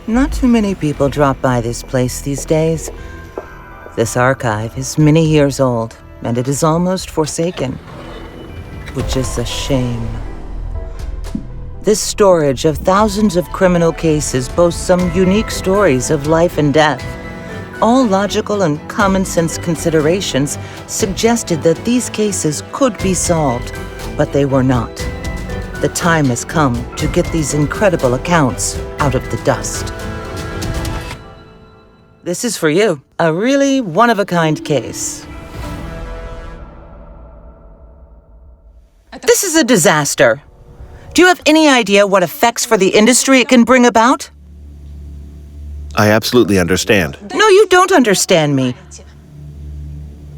Not too many people drop by this place these days. This archive is many years old, and it is almost forsaken, which is a shame. This storage of thousands of criminal cases boasts some unique stories of life and death. All logical and common-sense considerations suggested that these cases could be solved, but they were not. The time has come to get these incredible accounts out of the dust. This is for you. A really one-of-a-kind case. This is a disaster. Do you have any idea what effects for the industry it can bring about? I absolutely understand. No, you don't understand me.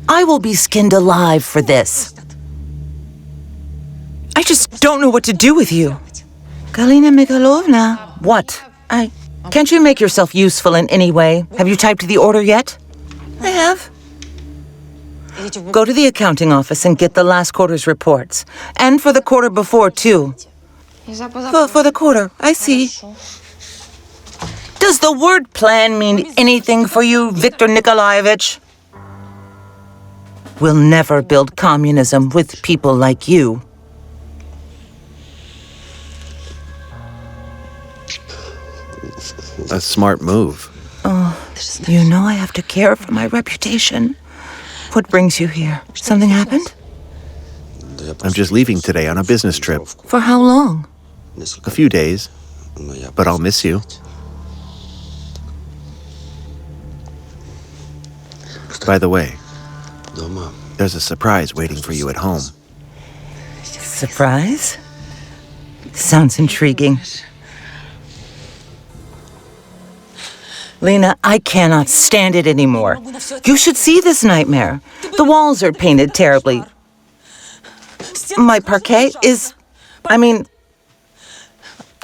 I will be skinned alive for this. I just don't know what to do with you. Galina Akulova. What? Can't you make yourself useful in any way? Have you typed the order yet? I have. Go to the accounting office and get the last quarter's reports. And for the quarter before, too. For the quarter, I see. Does the word plan mean anything for you, Viktor Nikolaevich? We'll never build communism with people like you. A smart move. Oh, you know I have to care for my reputation. What brings you here? Something happened? I'm just leaving today on a business trip. For how long? A few days, but I'll miss you. By the way, there's a surprise waiting for you at home. Surprise? Sounds intriguing. Lena, I cannot stand it anymore. You should see this nightmare. The walls are painted terribly. My parquet is...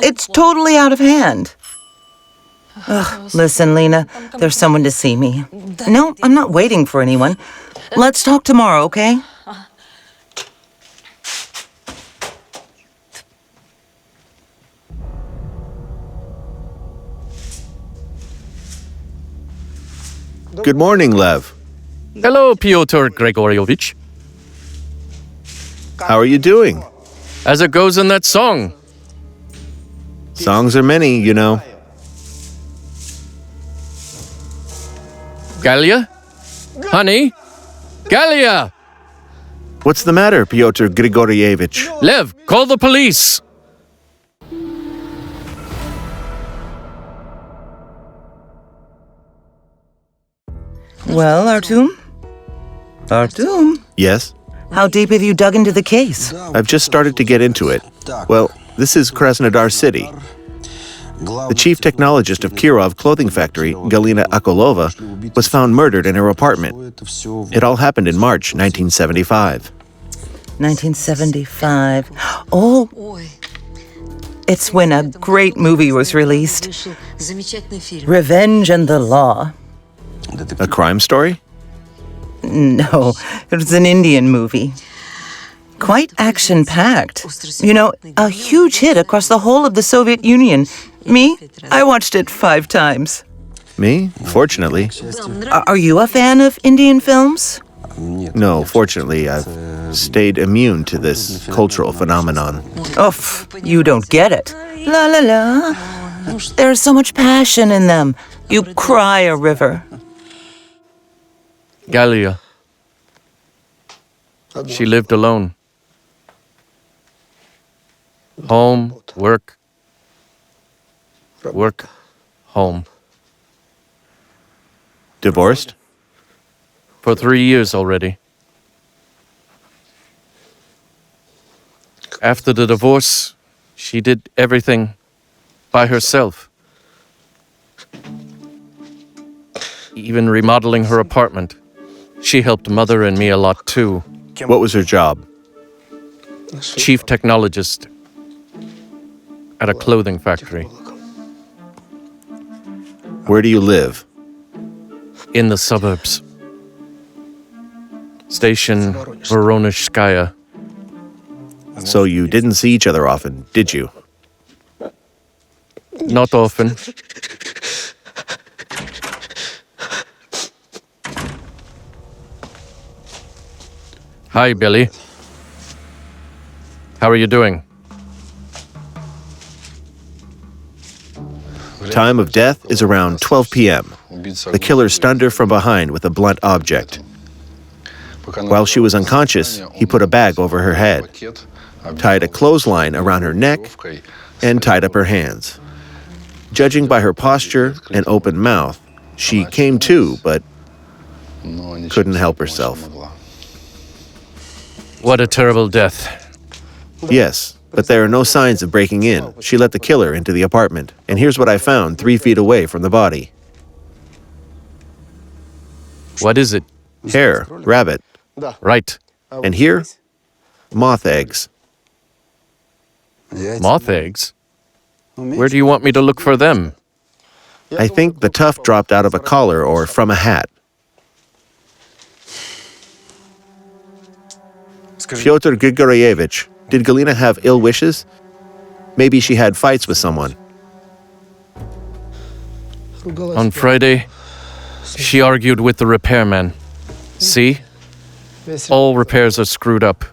it's totally out of hand. Ugh, listen, Lena, there's someone to see me. No, I'm not waiting for anyone. Let's talk tomorrow, okay? Good morning, Lev. Hello, Pyotr Gregorievich. How are you doing? As it goes in that song. Songs are many, you know. Galia? Honey? Galia! What's the matter, Pyotr Grigorievich? Lev, call the police! Well, Artyom? Artyom? Yes? How deep have you dug into the case? I've just started to get into it. Well, this is Krasnodar city. The chief technologist of Kirov clothing factory, Galina Akulova, was found murdered in her apartment. It all happened in March 1975. 1975. Oh, it's when a great movie was released. Revenge and the Law. A crime story? No, it was an Indian movie. Quite action-packed. You know, a huge hit across the whole of the Soviet Union. Me? I watched it 5 times. Me? Fortunately. Are you a fan of Indian films? No, fortunately, I've stayed immune to this cultural phenomenon. Oh, you don't get it. La la la. There's so much passion in them. You cry a river. Galia. She lived alone. Home, work, home. Divorced? For 3 years already. After the divorce, she did everything by herself. Even remodeling her apartment. She helped Mother and me a lot too. What was her job? Chief technologist at a clothing factory. Where do you live? In the suburbs. Station Voronezhskaya. So you didn't see each other often, did you? Not often. Hi, Billy. How are you doing? Time of death is around 12 p.m. The killer stunned her from behind with a blunt object. While she was unconscious, he put a bag over her head, tied a clothesline around her neck, and tied up her hands. Judging by her posture and open mouth, she came to, but couldn't help herself. What a terrible death. Yes, but there are no signs of breaking in. She let the killer into the apartment, and here's what I found 3 feet away from the body. What is it? Hair, rabbit, Right. and here, moth eggs. Moth eggs? Where do you want me to look for them? I think the tuft dropped out of a collar or from a hat. Fyodor Grigoryevich, did Galina have ill wishes? Maybe she had fights with someone. On Friday, she argued with the repairman. See? All repairs are screwed up.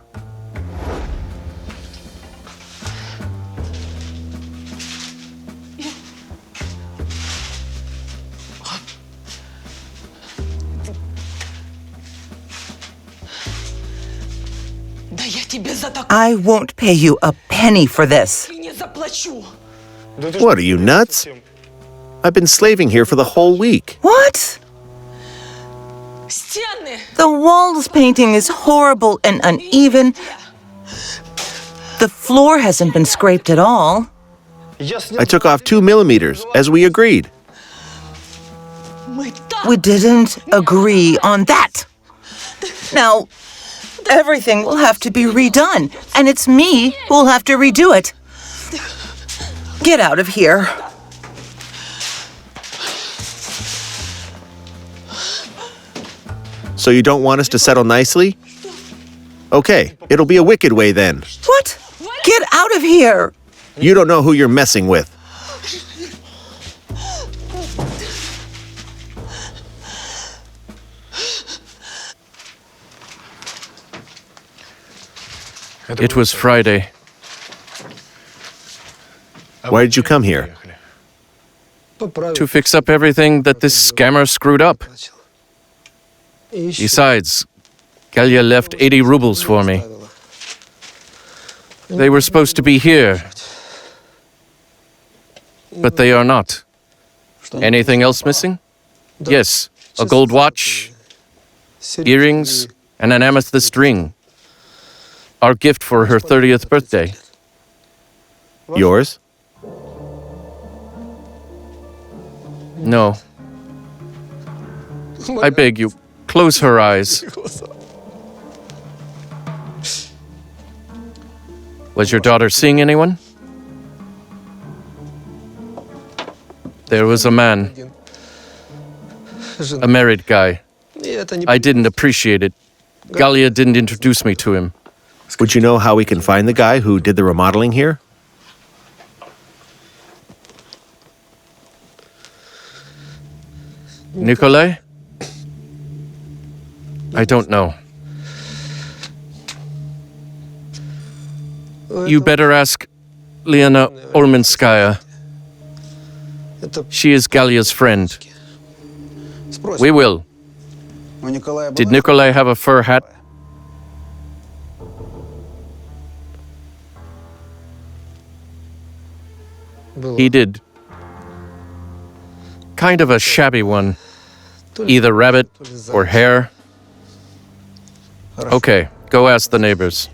I won't pay you a penny for this. What, are you nuts? I've been slaving here for the whole week. What? The walls painting is horrible and uneven. The floor hasn't been scraped at all. I took off 2 millimeters, as we agreed. We didn't agree on that. Now, everything will have to be redone, and it's me who will have to redo it. Get out of here. So you don't want us to settle nicely? Okay, it'll be a wicked way then. What? Get out of here. You don't know who you're messing with. It was Friday. Why did you come here? To fix up everything that this scammer screwed up. Besides, Galia left 80 rubles for me. They were supposed to be here, but they are not. Anything else missing? Yes, a gold watch, earrings, and an amethyst ring. Our gift for her 30th birthday. Yours? No. I beg you, close her eyes. Was your daughter seeing anyone? There was a man. A married guy. I didn't appreciate it. Galia didn't introduce me to him. Would you know how we can find the guy who did the remodeling here? Nikolai? I don't know. You better ask Galina Orminskaya. She is Galia's friend. We will. Did Nikolai have a fur hat? He did. Kind of a shabby one. Either rabbit or hare. Okay, go ask the neighbors.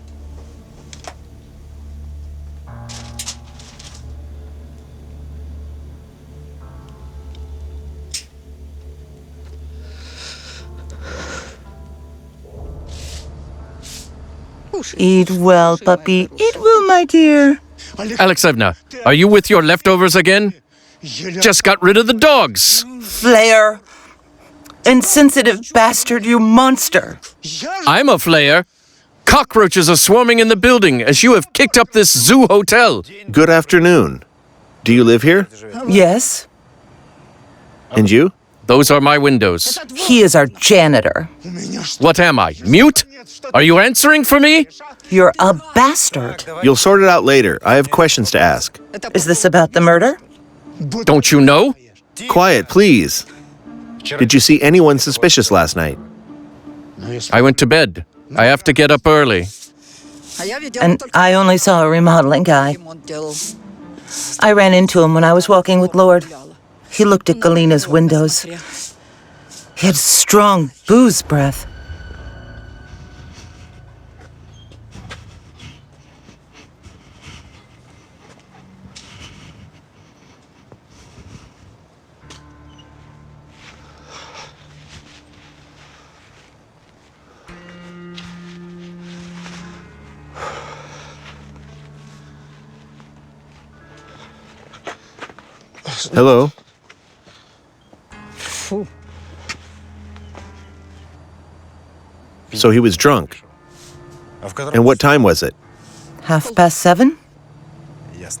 Eat well, puppy. Eat well, my dear. Alexeyevna, are you with your leftovers again? Just got rid of the dogs. Flayer. Insensitive bastard, you monster. I'm a flayer. Cockroaches are swarming in the building as you have kicked up this zoo hotel. Good afternoon. Do you live here? Yes, And you? Those are my windows. he is our janitor. What am I, mute? Are you answering for me? You're a bastard. You'll sort it out later. I have questions to ask. Is this about the murder? Don't you know? Quiet, please. Did you see anyone suspicious last night? I went to bed. I have to get up early. And I only saw a remodeling guy. I ran into him when I was walking with Lord. He looked at Galina's windows. He had strong booze breath. Hello? So he was drunk. And what time was it? 7:30?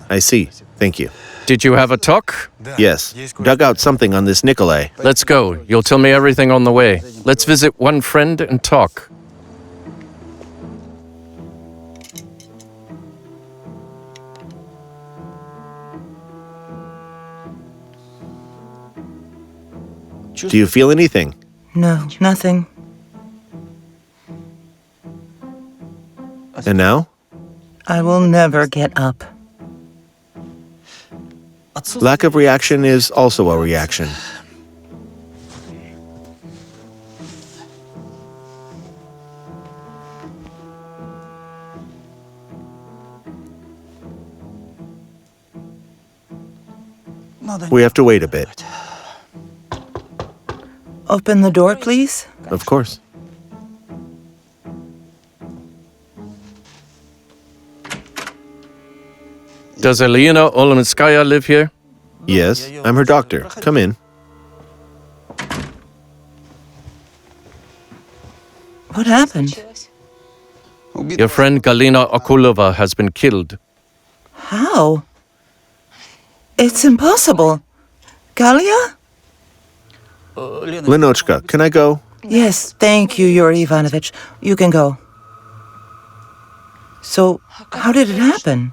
I see. Thank you. Did you have a talk? Yes. Dug out something on this Nikolai. Let's go. You'll tell me everything on the way. Let's visit one friend and talk. Do you feel anything? No, nothing. And now? I will never get up. Lack of reaction is also a reaction. We have to wait a bit. Open the door, please. Of course. Does Galina Akulova live here? Yes, I'm her doctor. Come in. What happened? Your friend Galina Akulova has been killed. How? It's impossible. Galia? Lenochka, can I go? Yes, thank you, Yuri Ivanovich. You can go. So, how did it happen?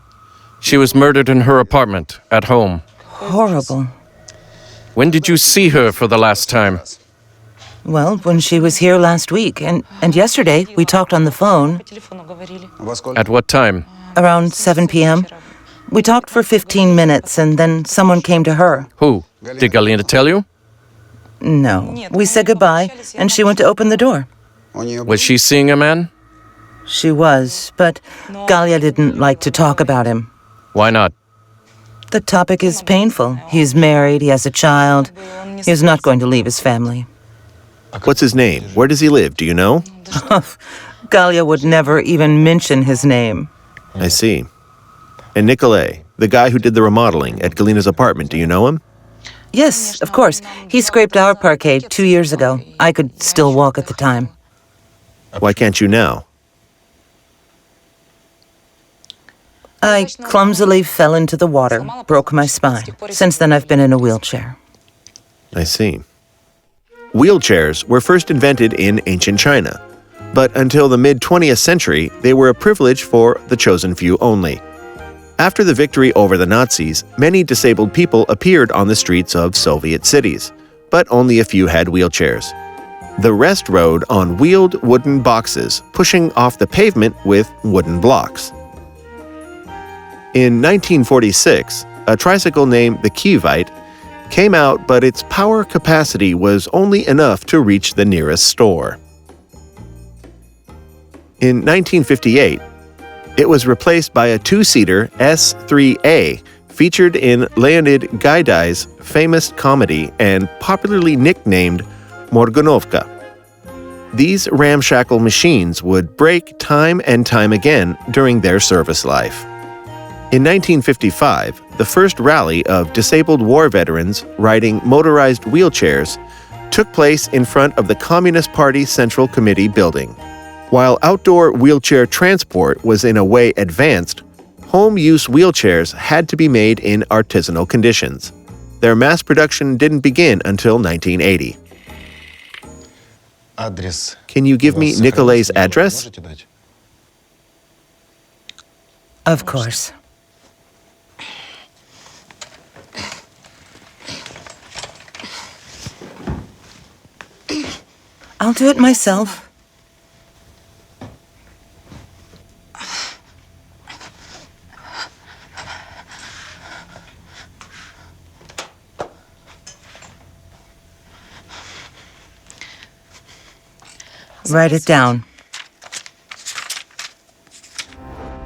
She was murdered in her apartment, at home. Horrible. When did you see her for the last time? Well, when she was here last week, and yesterday we talked on the phone At what time? around 7 p.m. We talked for 15 minutes, and then someone came to her. Who? Did Galina tell you? No. We said goodbye, and she went to open the door. Was she seeing a man? She was, but Galia didn't like to talk about him. Why not? The topic is painful. He's married, he has a child. He's not going to leave his family. What's his name? Where does he live? Do you know? Galia would never even mention his name. I see. And Nikolai, the guy who did the remodeling at Galina's apartment, do you know him? Yes, of course. He scraped our parquet 2 years ago. I could still walk at the time. Why can't you now? I clumsily fell into the water, broke my spine. Since then, I've been in a wheelchair. I see. Wheelchairs were first invented in ancient China, but until the mid-20th century, they were a privilege for the chosen few only. After the victory over the Nazis, many disabled people appeared on the streets of Soviet cities, but only a few had wheelchairs. The rest rode on wheeled wooden boxes, pushing off the pavement with wooden blocks. In 1946, a tricycle named the Kivite came out, but its power capacity was only enough to reach the nearest store. In 1958, it was replaced by a two-seater S3A featured in Leonid Gaidai's famous comedy and popularly nicknamed Morgunovka. These ramshackle machines would break time and time again during their service life. In 1955, the first rally of disabled war veterans riding motorized wheelchairs took place in front of the Communist Party Central Committee building. While outdoor wheelchair transport was in a way advanced, Home-use wheelchairs had to be made in artisanal conditions. Their mass production didn't begin until 1980. Can you give me Nikolay's address? Of course. I'll do it myself. Write it down.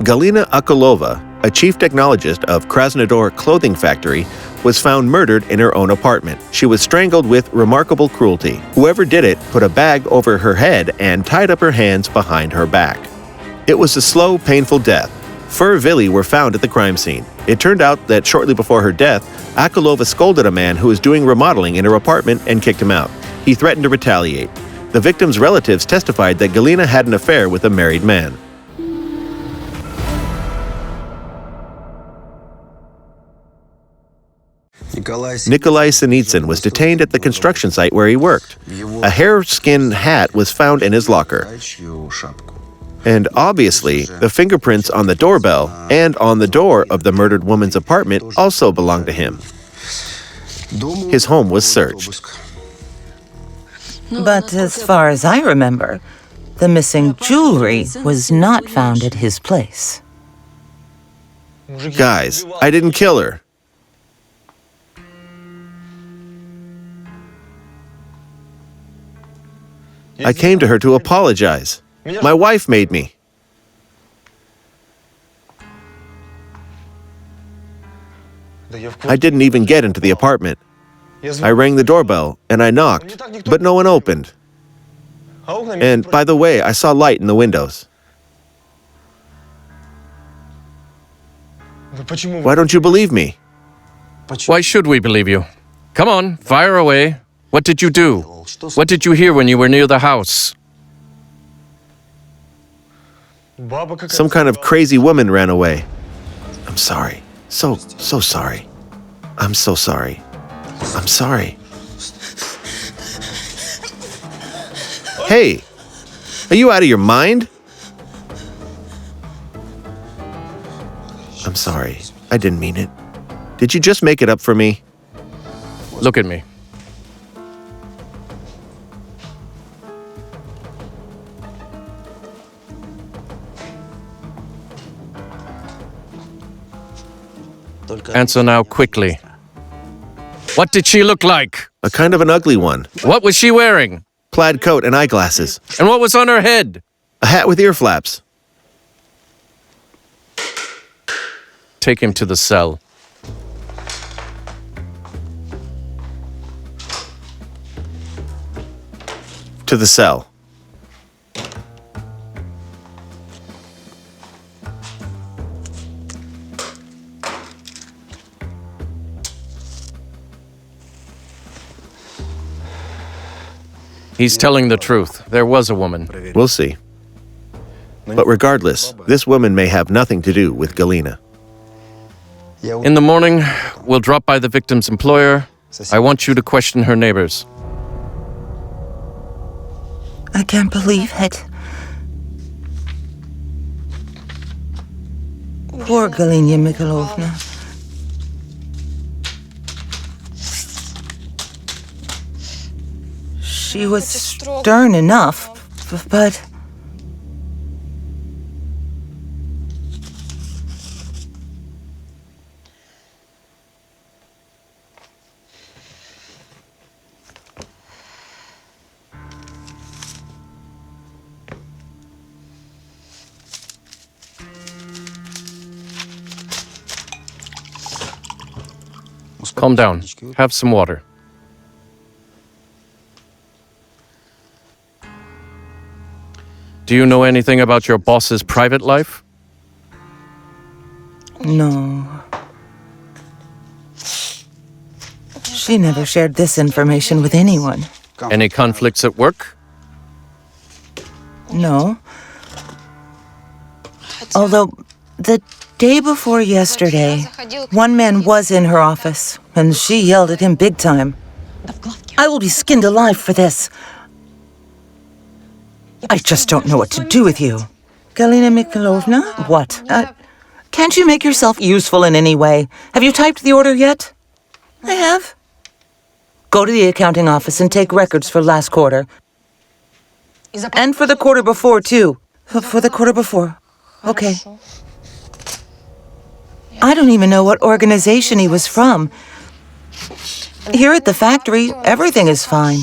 Galina Akulova, a chief technologist of Krasnodar clothing factory, was found murdered in her own apartment. She was strangled with remarkable cruelty. Whoever did it put a bag over her head and tied up her hands behind her back. It was a slow, painful death. Fur villi were found at the crime scene. It turned out that shortly before her death, Akulova scolded a man who was doing remodeling in her apartment and kicked him out. He threatened to retaliate. The victim's relatives testified that Galina had an affair with a married man. Nikolai Sinitsyn was detained at the construction site where he worked. A hareskin hat was found in his locker. And obviously, the fingerprints on the doorbell and on the door of the murdered woman's apartment also belonged to him. His home was searched. But as far as I remember, the missing jewelry was not found at his place. Guys, I didn't kill her. I came to her to apologize. My wife made me. I didn't even get into the apartment. I rang the doorbell and I knocked, but no one opened. And by the way, I saw light in the windows. Why don't you believe me? Why should we believe you? Come on, fire away. What did you do? What did you hear when you were near the house? Some kind of crazy woman ran away. I'm sorry. So sorry. I'm so sorry. I'm sorry. Hey, are you out of your mind? I'm sorry. I didn't mean it. Did you just make it up for me? Look at me. Answer now quickly. What did she look like? A kind of an ugly one. What was she wearing? Plaid coat and eyeglasses. And what was on her head? A hat with ear flaps. Take him to the cell. To the cell. He's telling the truth. There was a woman. We'll see. But regardless, this woman may have nothing to do with Galina. In the morning, we'll drop by the victim's employer. I want you to question her neighbors. I can't believe it. Poor Galina Akulova. She was stern enough, but... Calm down. Have some water. Do you know anything about your boss's private life? No. She never shared this information with anyone. Any conflicts at work? No. Although, the Day before yesterday, one man was in her office, and she yelled at him big time. I will be skinned alive for this. I just don't know what to do with you. Galina Akulova? What? Can't you make yourself useful in any way? Have you typed the order yet? I have. Go to the accounting office and take records for last quarter. And for the quarter before, too. For the quarter before. Okay. I don't even know what organization he was from. Here at the factory, everything is fine.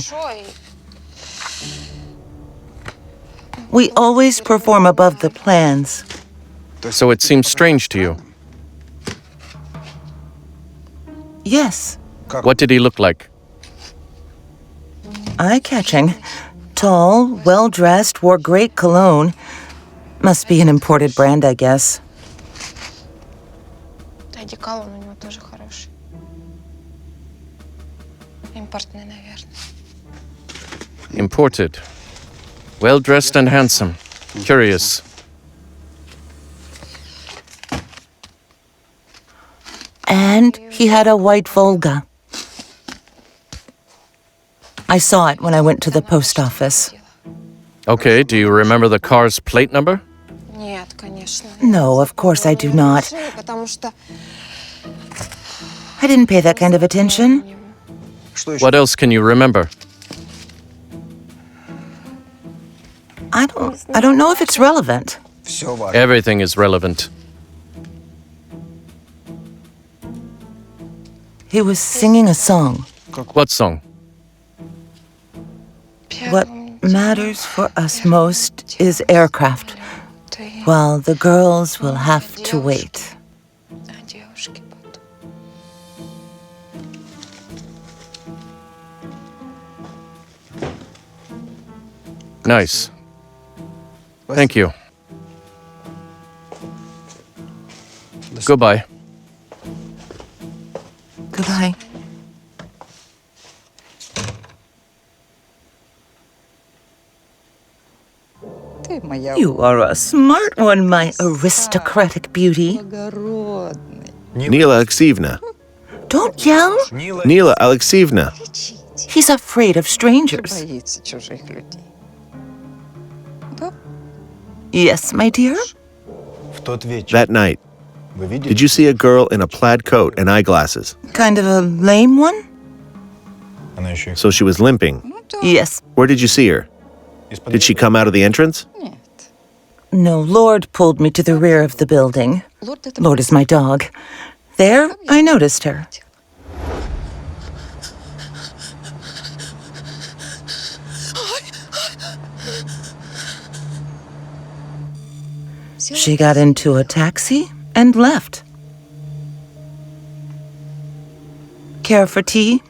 We always perform above the plans. So it seems strange to you. Yes. What did he look like? Eye-catching. Tall, well-dressed, wore great cologne. Must be an imported brand, I guess. Одеколон у него тоже хороший. Импортный, наверное. Imported. Well-dressed and handsome. Curious. And he had a white Volga. I saw it when I went to the post office. Okay, do you remember the car's plate number? Нет, конечно. No, of course I do not. Потому что I didn't pay that kind of attention. What else can you remember? I don't know if it's relevant. Everything is relevant. He was singing a song. What song? What matters for us most is aircraft, while the girls will have to wait. А девушки потом. Nice. Thank you. Goodbye. Goodbye. Ты моя You are a smart one, my aristocratic beauty. благородный. Nila Alexeyevna. Don't yell. Nila Alexeyevna. He's afraid of strangers. Боится чужих людей. Да? Yes, my dear? That night, did you see a girl in a plaid coat and eyeglasses? Kind of a lame one? So she was limping. Ну да. Yes. Where did you see her? Did she come out of the entrance? Нет. No, Lord pulled me to the rear of the building. Лорд это Lord is my dog. There, I noticed her. She got into a taxi and left. Care for tea?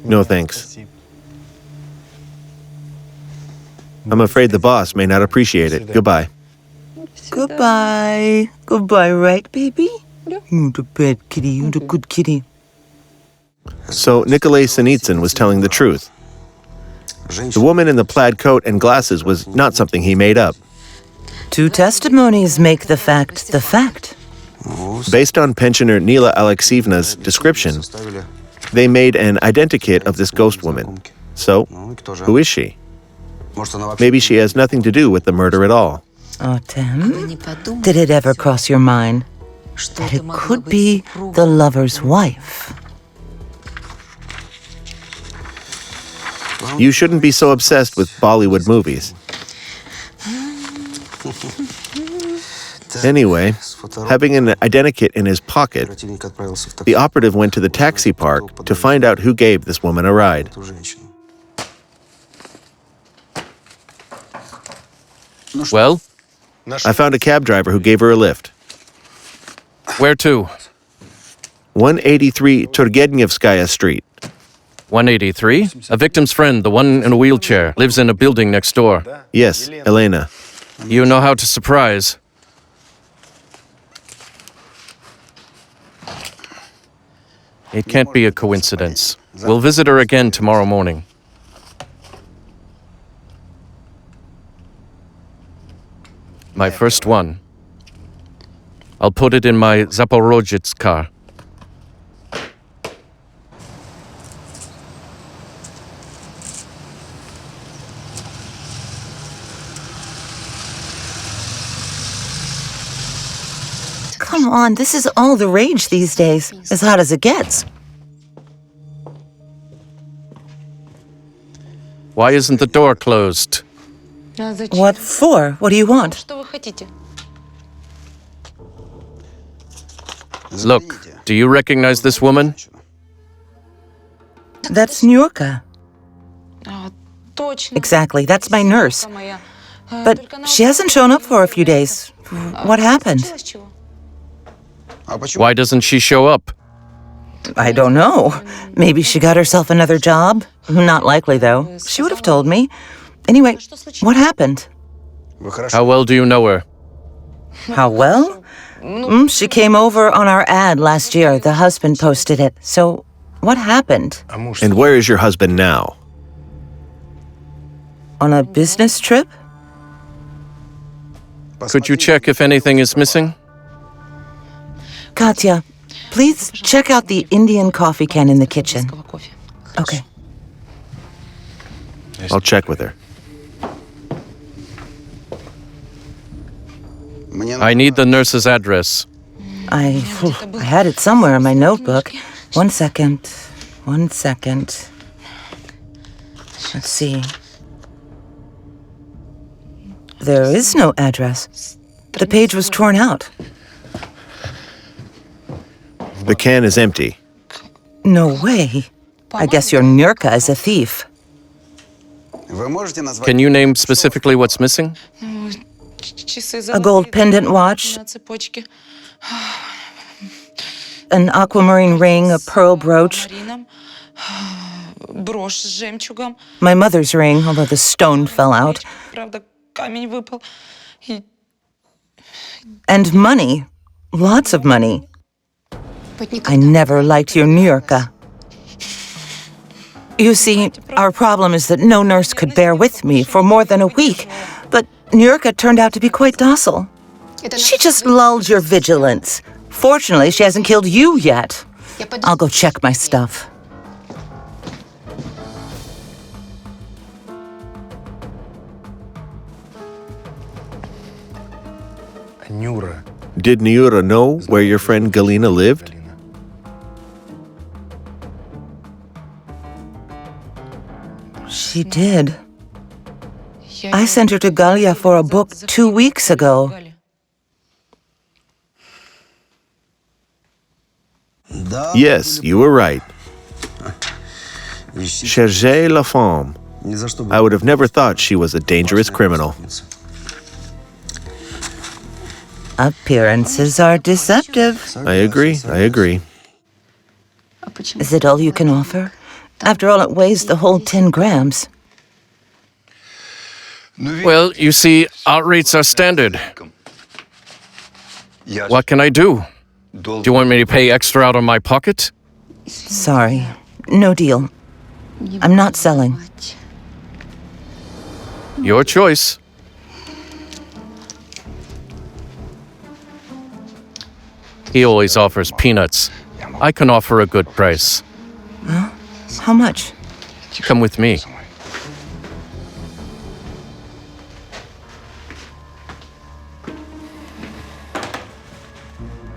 No thanks. I'm afraid the boss may not appreciate it. Goodbye. Goodbye. Goodbye, right, baby? You're the bad kitty. You're the good kitty. So Nikolay Sinitsyn was telling the truth. The woman in the plaid coat and glasses was not something he made up. Two testimonies make the fact the fact. Based on pensioner Nila Alexeyevna's description, they made an identikit of this ghost woman. So, who is she? Maybe she has nothing to do with the murder at all. Artem, did it ever cross your mind that it could be the lover's wife? You shouldn't be so obsessed with Bollywood movies. Anyway, having an identikit in his pocket, the operative went to the taxi park to find out who gave this woman a ride. Well, I found a cab driver who gave her a lift. where to? 183 Turgenevskaya Street. 183? A victim's friend, the one in a wheelchair, lives in a building next door. Yes, Elena. You know how to surprise. It can't be a coincidence. We'll visit her again tomorrow morning. My first one. I'll put it in my Zaporozhets car. Come on, this is all the rage these days. As hot as it gets. Why isn't the door closed? What for? What do you want? Что вы хотите? Look, do you recognize this woman? That's Nyurka. Точно. Exactly, that's my nurse. Моя. But she hasn't shown up for a few days. What happened? Случилось чего? Why doesn't she show up? I don't know. Maybe she got herself another job. Not likely, though. She would have told me. Anyway, what happened? How well do you know her? How well? She came over on our ad last year. The husband posted it. So, what happened? And where is your husband now? On a business trip? Could you check if anything is missing? Katya, please check out the Indian coffee can in the kitchen. Кофе. Okay. I'll check with her. I need the nurse's address. I had it somewhere in my notebook. 1 second. 1 second. Let's see. There is no address. The page was torn out. The can is empty. No way. I guess your Nyurka is a thief. Can you name specifically what's missing? Часы A gold pendant watch, на цепочке. an aquamarine ring, a pearl brooch, Марином. Брошь с жемчугом. my mother's ring, although the stone fell out, Правда, камень выпал. И and money. Lots of money. I never liked your Nyurka. You see, our problem is that no nurse could bear with me for more than a week, but Nyurka turned out to be quite docile. She just lulled your vigilance. Fortunately, she hasn't killed you yet. I'll go check my stuff. Did Nyura know where your friend Galina lived? She did. I sent her to Galia for a book 2 weeks ago. Yes, you were right. Cherchez la femme. I would have never thought she was a dangerous criminal. Appearances are deceptive. I agree. Is it all you can offer? After all, it weighs the whole 10 grams. Well, you see, our rates are standard. What can I do? Do you want me to pay extra out of my pocket? Sorry. No deal. I'm not selling. Your choice. He always offers peanuts. I can offer a good price. How much? Come with me.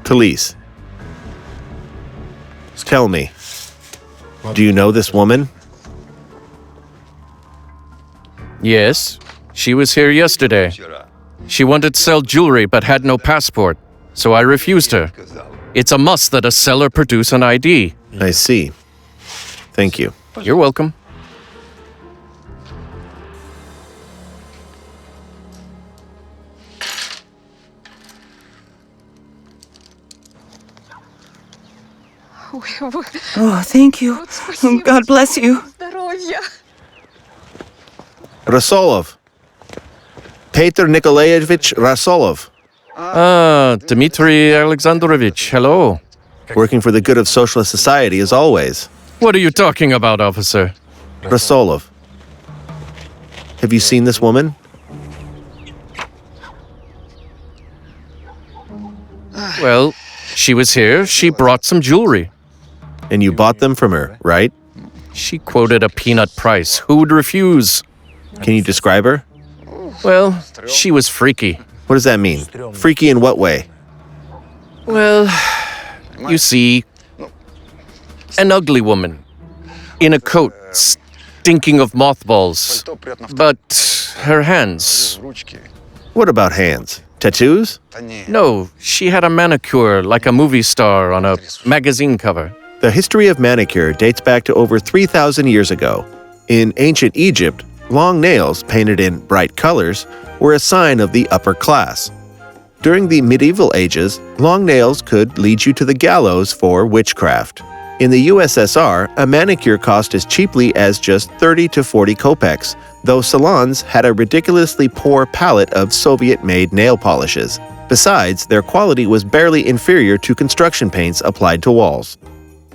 Talise, tell me, do you know this woman? Yes, she was here yesterday. She wanted to sell jewelry but had no passport, so I refused her. It's a must that a seller produce an ID. I see. Thank you. You're welcome. Oh, thank you. God bless you. Здоровья. Rasolov. Petr Nikolaevich Rasolov, Ah, Dmitry Alexandrovich, hello. working for the good of socialist society as always. What are you talking about, officer? Rasolov, have you seen this woman? Well, she was here. She brought some jewelry. And you bought them from her, right? She quoted a peanut price. Who would refuse? Can you describe her? Well, she was freaky. What does that mean? Freaky in what way? Well, you see, an ugly woman in a coat stinking of mothballs. But her hands, What about hands? Tattoos? no, she had a manicure like a movie star on a magazine cover. The history of manicure dates back to over 3,000 years ago. In ancient Egypt, long nails painted in bright colors were a sign of the upper class. During the medieval ages, long nails could lead you to the gallows for witchcraft. In the USSR, a manicure cost as cheaply as just 30 to 40 kopecks, though salons had a ridiculously poor palette of Soviet-made nail polishes. Besides, their quality was barely inferior to construction paints applied to walls.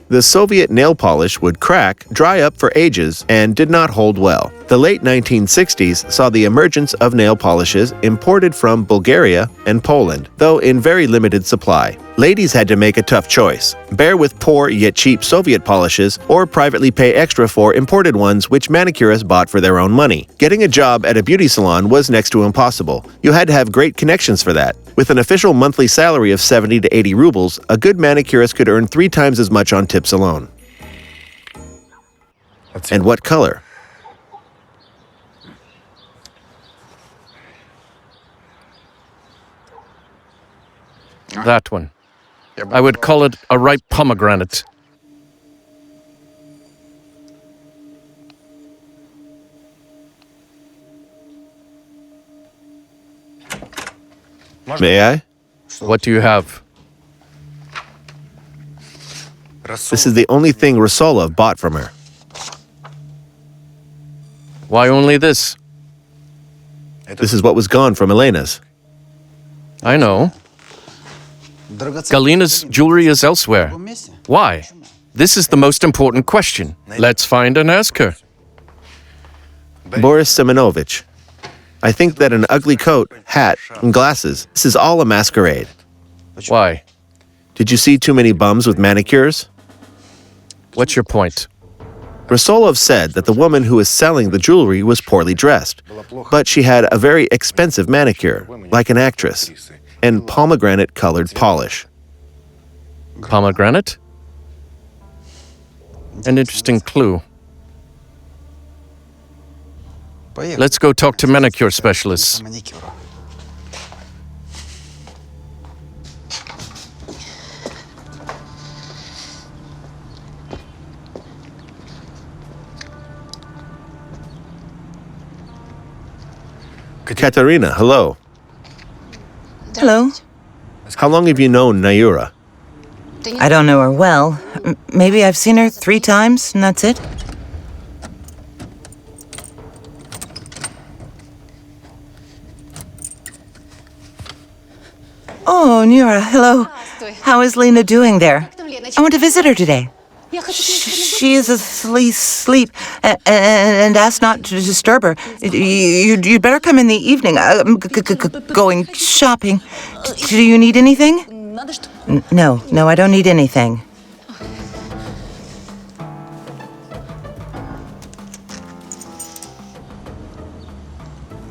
The Soviet nail polish would crack, dry up for ages, and did not hold well. The late 1960s saw the emergence of nail polishes imported from Bulgaria and Poland, though in very limited supply. Ladies had to make a tough choice: bear with poor yet cheap Soviet polishes, or privately pay extra for imported ones which manicurists bought for their own money. Getting a job at a beauty salon was next to impossible. You had to have great connections for that. With an official monthly salary of 70 to 80 rubles, a good manicurist could earn 3 times as much on tips alone. And what color? That one. I would call it a ripe pomegranate. May I? What do you have? This is the only thing Rasolov bought from her. Why only this? This is what was gone from Elena's. I know. Galina's jewelry is elsewhere. Why? This is the most important question. Let's find and ask her. Boris Semenovich, I think that an ugly coat, hat, and glasses, this is all a masquerade. Why? Did you see too many bums with manicures? What's your point? Rasolov said that the woman who was selling the jewelry was poorly dressed, but she had a very expensive manicure, like an actress, and pomegranate-colored polish. Pomegranate? An interesting clue. Let's go talk to manicure specialists. Katerina, hello. Hello. How long have you known Nayura? I don't know her well. Maybe I've seen her 3 times, and that's it. Oh, Nura, hello. How is Lena doing there? I want to visit her today. She is asleep and asked not to disturb her. You'd better come in the evening. I'm going shopping. Do you need anything? No, I don't need anything.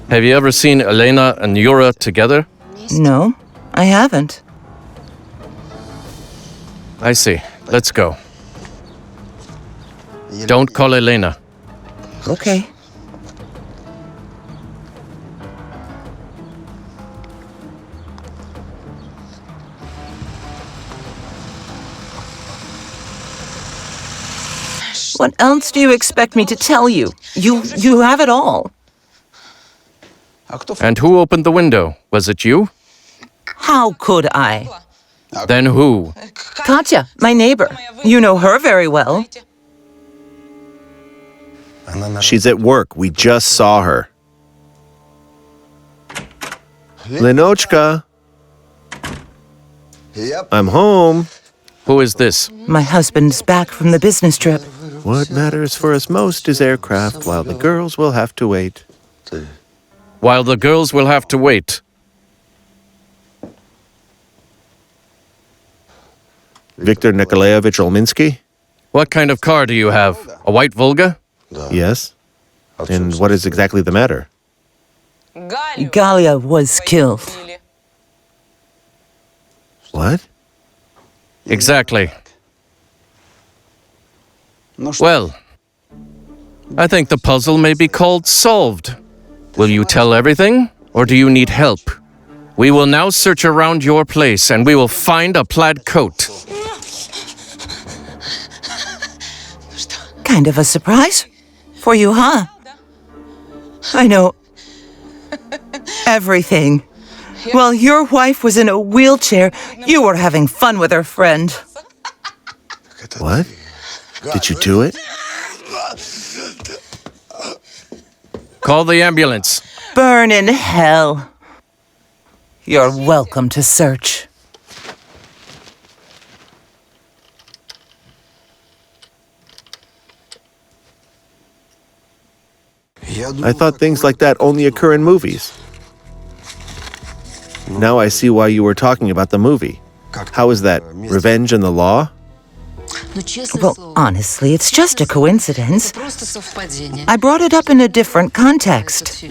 Have you ever seen Elena and Yura together? No, I haven't. I see. Let's go. Don't call Elena. Okay. What else do you expect me to tell you? You have it all. And who opened the window? Was it you? How could I? Then who? Katya, my neighbor. You know her very well. She's at work. We just saw her. Lenochka. I'm home. Who is this? My husband's back from the business trip. What matters for us most is aircraft, while the girls will have to wait. While the girls will have to wait. Viktor Nikolaevich Olminsky? What kind of car do you have? A white Volga? Yes. And what is exactly the matter? Galia was killed. What? Exactly. Well, I think the puzzle may be called solved. Will you tell everything, or do you need help? We will now search around your place, and we will find a plaid coat. Kind of a surprise for you, huh? I know everything. While your wife was in a wheelchair, you were having fun with her friend. What? Did you do it? Call the ambulance. Burn in hell. You're welcome to search. I thought things like that only occur in movies. Now I see why you were talking about the movie. How is that? Revenge and the law? Well, honestly, it's just a coincidence. I brought it up in a different context.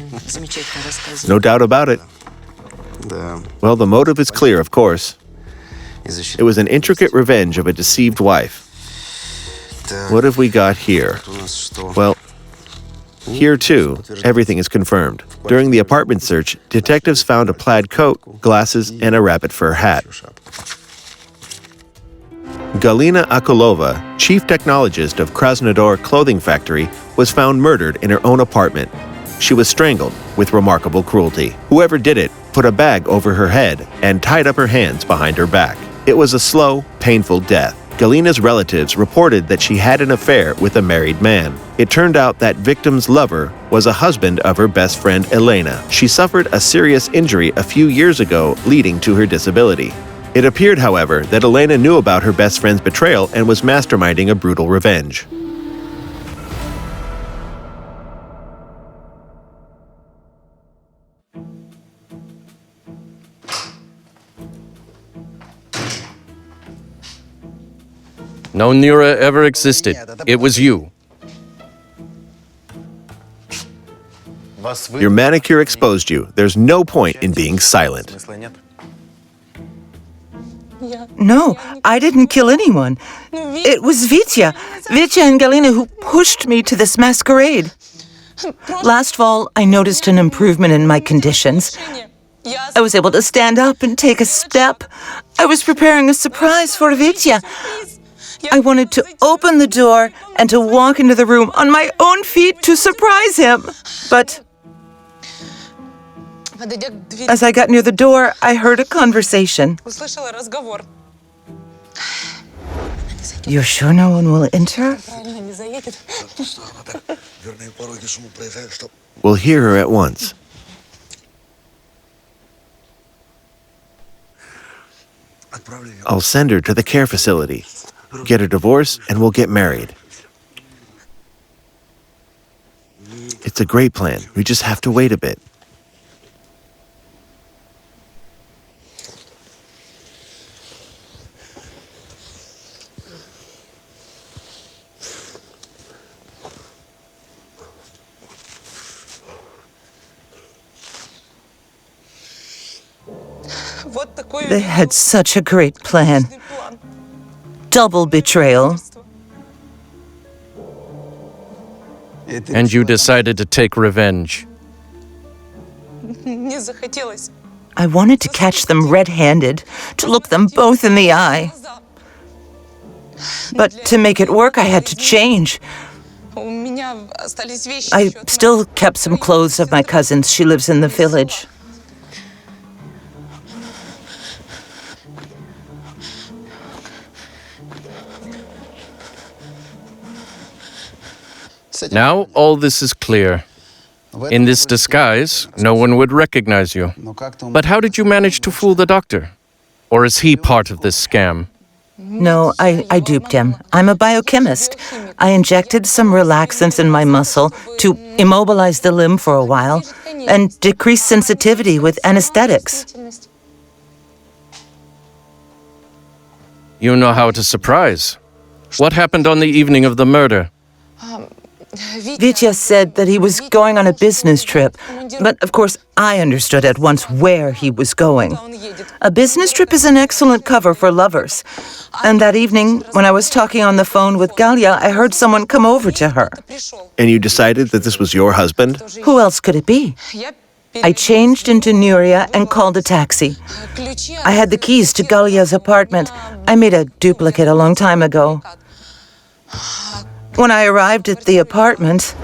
No doubt about it. Well, the motive is clear, of course. It was an intricate revenge of a deceived wife. What have we got here? Well, here too, everything is confirmed. During the apartment search, detectives found a plaid coat, glasses, and a rabbit fur hat. Galina Akulova, chief technologist of Krasnodar clothing factory, was found murdered in her own apartment. She was strangled with remarkable cruelty. Whoever did it put a bag over her head and tied up her hands behind her back. It was a slow, painful death. Galina's relatives reported that she had an affair with a married man. It turned out that victim's lover was a husband of her best friend Elena. She suffered a serious injury a few years ago, leading to her disability. It appeared, however, that Elena knew about her best friend's betrayal and was masterminding a brutal revenge. No Nura ever existed. It was you. Your manicure exposed you. There's no point in being silent. No, I didn't kill anyone. It was Vitya and Galina who pushed me to this masquerade. Last fall, I noticed an improvement in my conditions. I was able to stand up and take a step. I was preparing a surprise for Vitya. I wanted to open the door and to walk into the room on my own feet to surprise him. But as I got near the door, I heard a conversation. You're sure no one will enter? We'll hear her at once. I'll send her to the care facility. Get a divorce, and we'll get married. It's a great plan. We just have to wait a bit. They had such a great plan. Double betrayal. And you decided to take revenge. I wanted to catch them red-handed, to look them both in the eye. But to make it work, I had to change. I still kept some clothes of my cousin's. She lives in the village. Now all this is clear. In this disguise, no one would recognize you. But how did you manage to fool the doctor? Or is he part of this scam? No, I duped him. I'm a biochemist. I injected some relaxants in my muscle to immobilize the limb for a while and decrease sensitivity with anesthetics. You know how to surprise. What happened on the evening of the murder? Vitya said that he was going on a business trip, but of course I understood at once where he was going. A business trip is an excellent cover for lovers. And that evening, when I was talking on the phone with Galia, I heard someone come over to her. And you decided that this was your husband? Who else could it be? I changed into Nuria and called a taxi. I had the keys to Galia's apartment. I made a duplicate a long time ago. When I arrived at the apartment,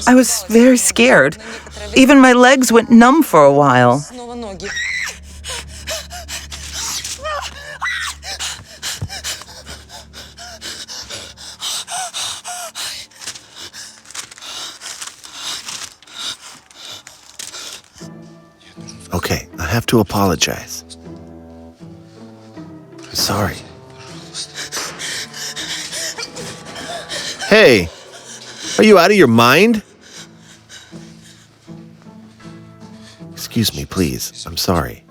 I was very scared. Even my legs went numb for a while. Okay, I have to apologize. Sorry. Hey, are you out of your mind? Excuse me, please. I'm sorry.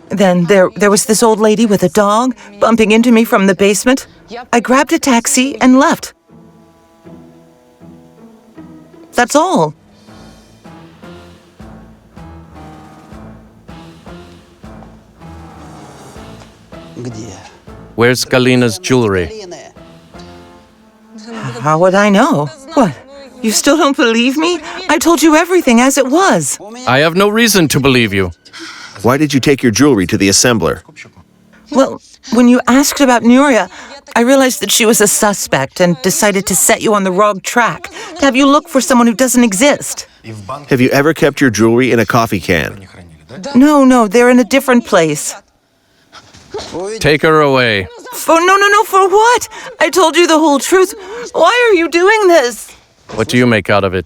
Then there was this old lady with a dog bumping into me from the basement. I grabbed a taxi and left. That's all. Where's Galina's jewelry? How would I know? What? You still don't believe me? I told you everything as it was. I have no reason to believe you. Why did you take your jewelry to the assembler? Well, when you asked about Nuria, I realized that she was a suspect and decided to set you on the wrong track, to have you look for someone who doesn't exist. Have you ever kept your jewelry in a coffee can? No, they're in a different place. Take her away. No, for what? I told you the whole truth. Why are you doing this? What do you make out of it?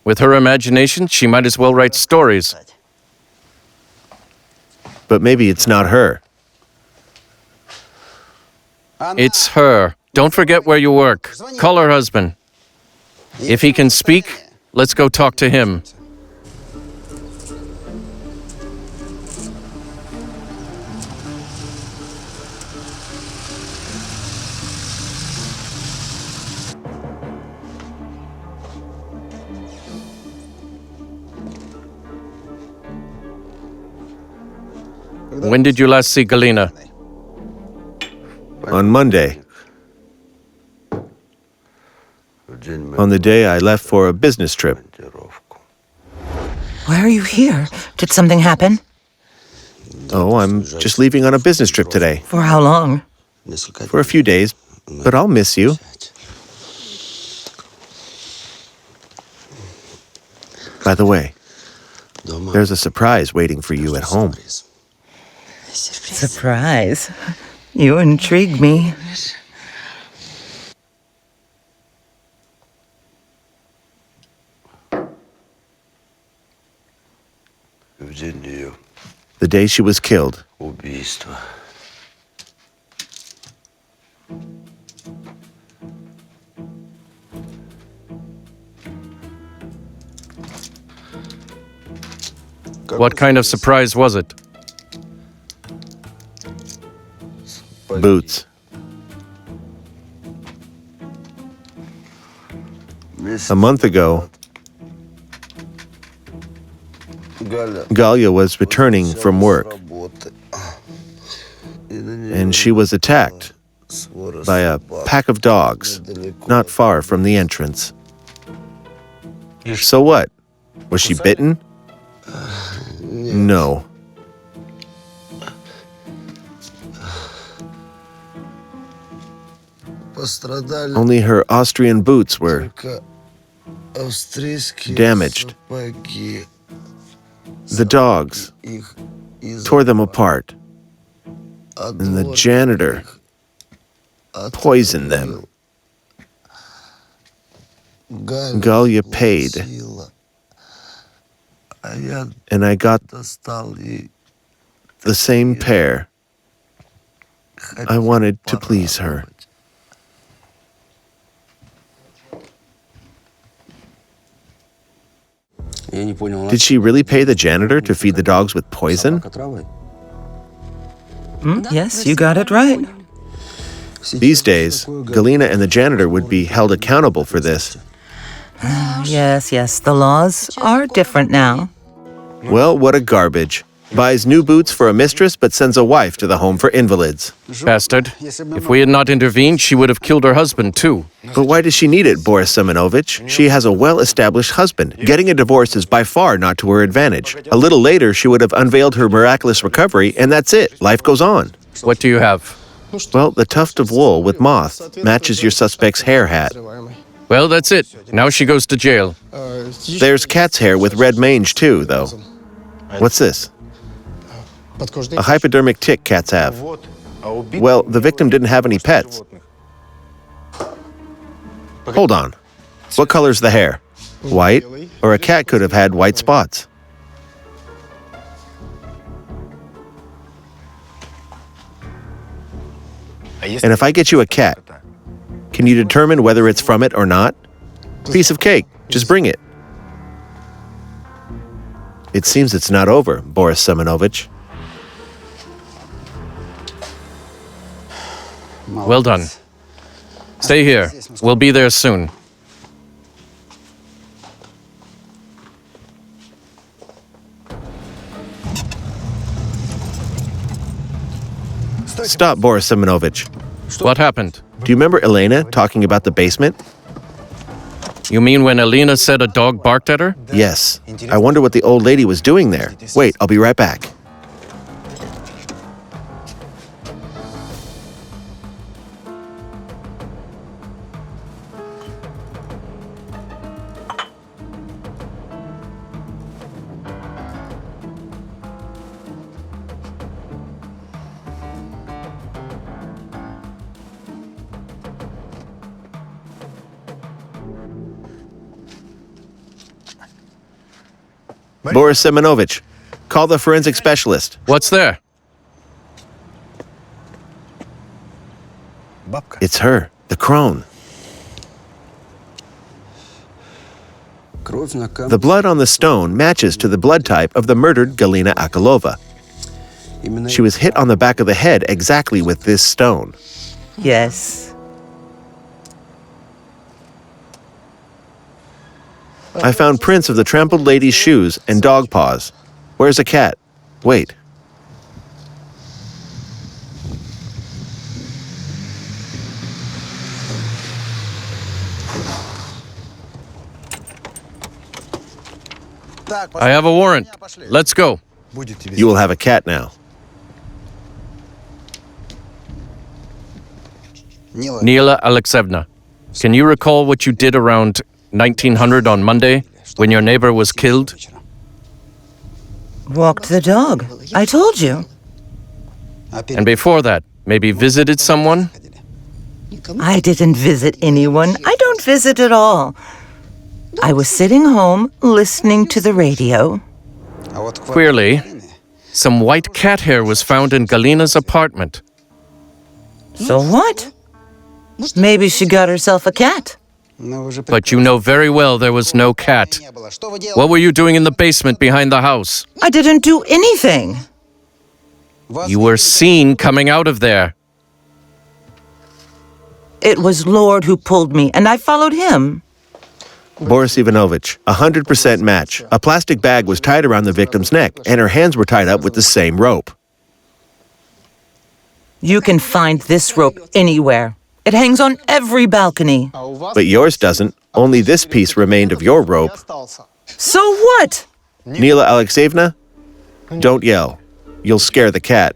With her imagination, she might as well write stories. But maybe it's not her. It's her. Don't forget where you work. Call her husband. If he can speak, let's go talk to him. When did you last see Galina? On Monday. On the day I left for a business trip. Why are you here? Did something happen? Oh, I'm just leaving on a business trip today. For how long? For a few days, but I'll miss you. By the way, there's a surprise waiting for you at home. Surprise. You intrigue me. The day she was killed. What kind of surprise was it? Boots. A month ago, Galia was returning from work, and she was attacked by a pack of dogs not far from the entrance. So what? Was she bitten? No. Only her Austrian boots were damaged. The dogs tore them apart. And the janitor poisoned them. Galya paid. And I got the same pair. I wanted to please her. Did she really pay the janitor to feed the dogs with poison? Yes, you got it right. These days, Galina and the janitor would be held accountable for this. Yes, the laws are different now. Well, what a garbage. Buys new boots for a mistress but sends a wife to the home for invalids. Bastard. If we had not intervened, she would have killed her husband, too. But why does she need it, Boris Semenovich? She has a well-established husband. Getting a divorce is by far not to her advantage. A little later, she would have unveiled her miraculous recovery, and that's it. Life goes on. What do you have? Well, the tuft of wool with moth matches your suspect's hair hat. Well, that's it. Now she goes to jail. There's cat's hair with red mange, too, though. What's this? A hypodermic tick cats have. Well, the victim didn't have any pets. Hold on. What color's the hair? White? Or a cat could have had white spots. And if I get you a cat, can you determine whether it's from it or not? Piece of cake. Just bring it. It seems it's not over, Boris Semenovich. Well done. Stay here. We'll be there soon. Stop, Boris Semenovich. What happened? Do you remember Elena talking about the basement? You mean when Elena said a dog barked at her? Yes. I wonder what the old lady was doing there. Wait, I'll be right back. Boris Semenovich, call the forensic specialist. What's there? It's her, the crone. The blood on the stone matches to the blood type of the murdered Galina Akulova. She was hit on the back of the head exactly with this stone. Yes. I found prints of the trampled lady's shoes and dog paws. Where's a cat? Wait. I have a warrant. Let's go. You will have a cat now. Nila Alexeyevna, can you recall what you did around 1900 on Monday when your neighbor was killed? Walked the dog. I told you. And before that, maybe visited someone? I didn't visit anyone. I don't visit at all. I was sitting home listening to the radio. Queerly, some white cat hair was found in Galina's apartment. So what? Maybe she got herself a cat. But you know very well there was no cat. What were you doing in the basement behind the house? I didn't do anything. You were seen coming out of there. It was Lord who pulled me, and I followed him. Boris Ivanovich, 100% match. A plastic bag was tied around the victim's neck, and her hands were tied up with the same rope. You can find this rope anywhere. It hangs on every balcony. But yours doesn't. Only this piece remained of your rope. So what? Nila Alexeyevna, don't yell. You'll scare the cat.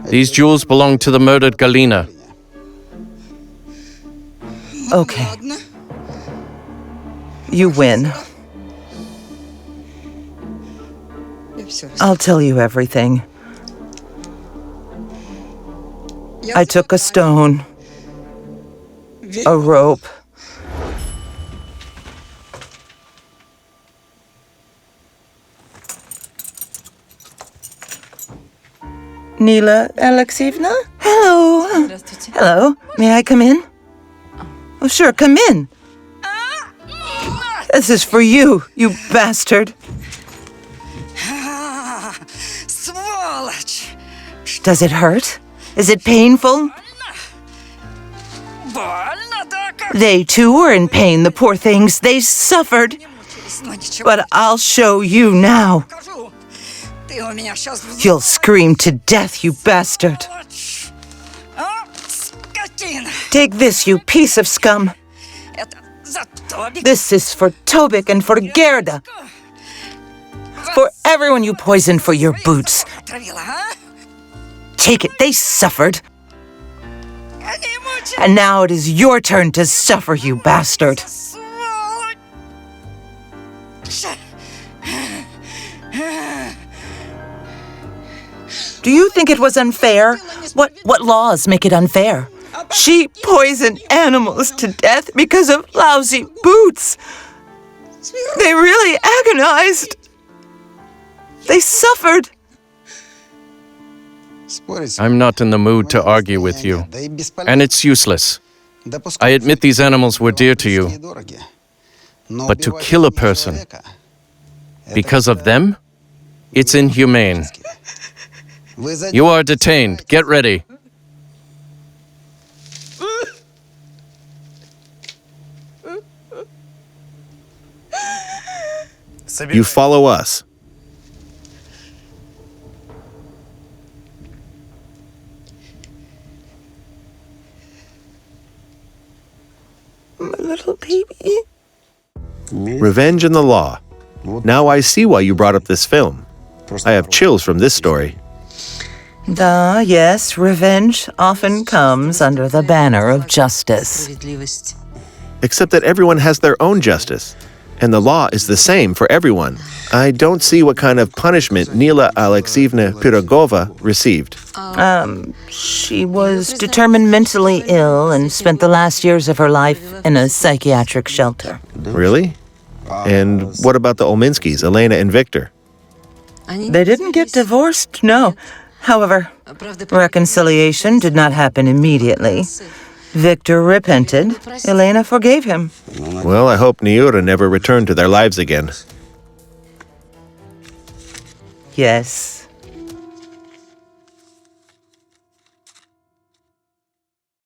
These jewels belong to the murdered Galina. Okay. You win. I'll tell you everything. I took a stone, a rope. Nila Alexeyevna? Hello. Hello. May I come in? Oh, sure, come in. This is for you, you bastard. Сволочь! Does it hurt? Is it painful? Больно, да, как They too were in pain, the poor things. They suffered. но ничего But I'll show you now. не покажу. Ты у меня сейчас You'll scream to death, you bastard. Скотина! Take this, you piece of scum. Это за Тобик. This is for Tobik and for Gerda. For everyone you poisoned for your boots. Травила, а? Take it, they suffered. Они мучают, And now it is your turn to suffer, you bastard. сволочь! Do you think it was unfair? What laws make it unfair? She poisoned animals to death because of lousy boots. They really agonized. They suffered. I'm not in the mood to argue with you, and it's useless. I admit these animals were dear to you, but to kill a person because of them, it's inhumane. You are detained. Get ready. You follow us. My little baby. Revenge and the Law. Now I see why you brought up this film. I have chills from this story. Yes, revenge often comes under the banner of justice. Except that everyone has their own justice, and the law is the same for everyone. I don't see what kind of punishment Nila Alexeyevna Pirogova received. She was determined mentally ill and spent the last years of her life in a psychiatric shelter. Really? And what about the Olminskys, Elena and Victor? They didn't get divorced, no. However, reconciliation did not happen immediately. Victor repented. Elena forgave him. Well, I hope Niura never returned to their lives again. Yes.